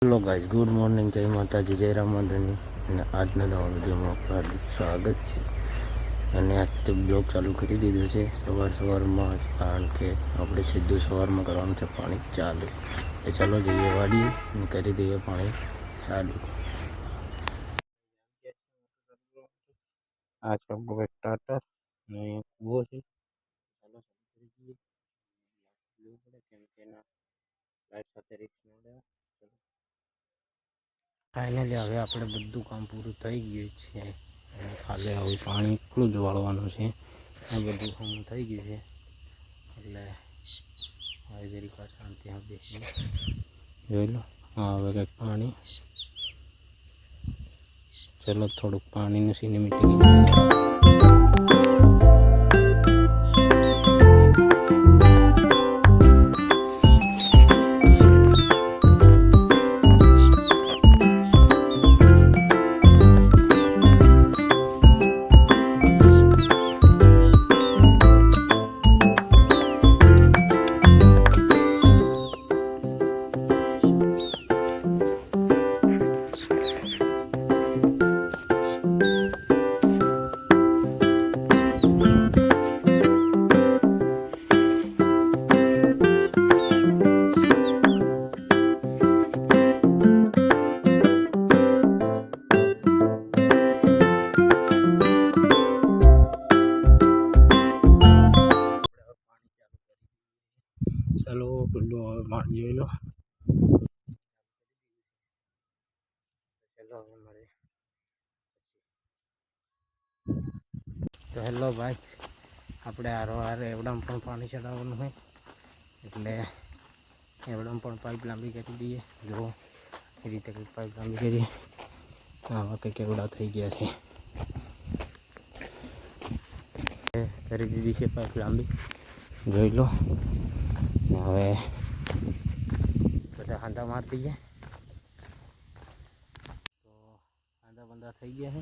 Hello guys, good morning, જય માતાજી, જય રામાધની. અને આજના નવા વિડીયોમાં હાર્દિક સ્વાગત છે. અને આજથી બ્લોગ ચાલુ કરી દીધો છે સવારમાં, કારણ કે આપણે સીધું સવારમાં કરવાનું છે પાણી ચાલુ. એ ચાલો જઈએ વાડીએ અને કરી દઈએ પાણી ચાલુ. આ છે આપણો એક ટાટર અને એક કૂવો છે. ચાલો કરી દઈએ. કેમ કે એના લાઈટ સાથે રિક્સ ન લેવા. ફાઇનલી હવે આપણે બધું કામ પૂરું થઈ ગયું છે. ખાલી હવે પાણી એટલું જ વાળવાનું છે. આ બધું કામ થઈ ગયું છે એટલે હવે જરીક વાર શાંતિ બેસી જોઈ લો. હવે કંઈક પાણી, ચલો થોડુંક પાણીનું સિનેમેટિક ચાલો ખુલ્લું હવે પાણી જોઈ લો. ચાલો હવે મળે. તો હેલો ભાઈ, આપણે હારે એવડામાં પણ પાણી ચડાવવાનું હોય એટલે એવડામાં પણ પાઇપ લાંબી કરી દઈએ. જો એ રીતે કંઈક પાઇપ લાંબી કરીએ. આવા કંઈક એવડા થઈ ગયા છે. કરી દીધી છે પાઇપ લાંબી, જોઈ લો. હવે બધા હાંધા મારી દઈએ તો હાંધા બંધા થઈ ગયા છે.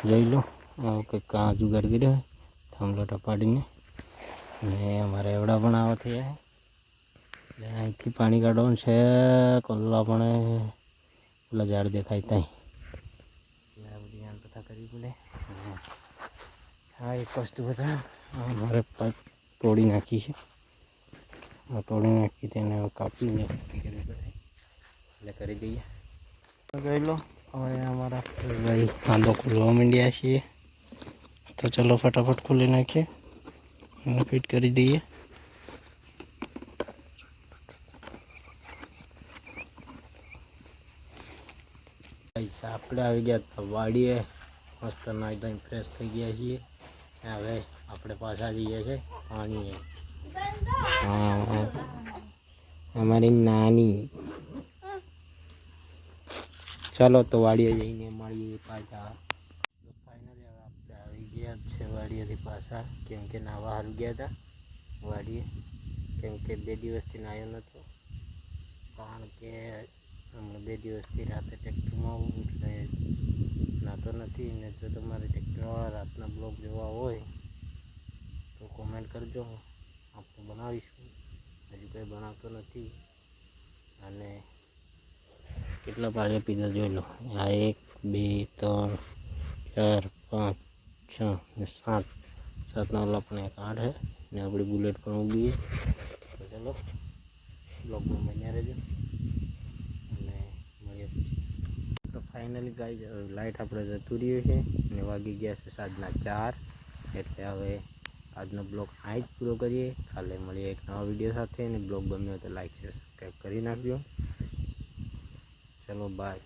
જોઈ લો, કંઈક આ જુગાડ કર્યો થાંભલા પાડીને. અને અમારે એવડા પણ આવા થયા છે. એટલે અહીંથી પાણી કાઢવાનું છે. કલ્લા પણ પેલા ઝાડ દેખાય ત્યાં, એટલે આ બધી આમ બધા કરવી પડે. હા, એક વસ્તુ બધા મારે પાઇપ તોડી નાખી છે. આ તોડી નાખી તેને કાપીને કરવી પડે એટલે કરી દઈએ. જોઈ લો, હવે અમારા ભાઈ હાંધો ખોલવા માંડ્યા છીએ. તો ચલો ફટાફટ ખોલી નાખીએ અને ફિટ કરી દઈએ. આપણે આવી ગયા હતા વાડીએ, મસ્ત નાઈ ધોઈને ફ્રેશ થઈ ગયા છીએ. હવે આપણે પાછા જઈએ છીએ પાણીએ. હા, અમારી નાની. ચાલો તો વાડીએ જઈને મળીએ પાછા. તો ફાઇનલી હવે આપણે આવી ગયા છે વાડીએથી પાછા, કેમ કે નાવા હારું ગયા હતા વાડીએ. કેમ કે 2 દિવસથી નાહ્યો નહોતો, કારણ કે હમણાં 2 દિવસથી રાતે ટ્રેક્ટરમાં આવું એટલે નાહતો નથી. ને જો તમારે ટ્રેક્ટરવાળા રાતના બ્લોગ જોવા હોય તો કોમેન્ટ કરજો, આપણે બનાવીશું. હજુ કંઈ બનાવતો નથી. અને કેટલા પાણી પીધા જોઈ લો. આ 1 2 3 4 5 6 ને 7 7ના ઓલા પણ એક 8 છે ને આપણી બુલેટ પણ ઊભી છે. તો ચલો બ્લોગમાં બન્યા રહેજો અને મળીએ પછી. તો ફાઇનલી ગાઈઝ, લાઇટ આપણે જતું રહ્યું છે અને વાગી ગયા છે સાંજના 4. એટલે હવે આજનો બ્લોગ અહીં જ પૂરો કરીએ. કાલે મળીએ એક નવા વિડીયો સાથે. અને બ્લોગ ગમ્યો તો લાઈક શેર સબસ્ક્રાઈબ કરી નાખજો. ચલો બાય.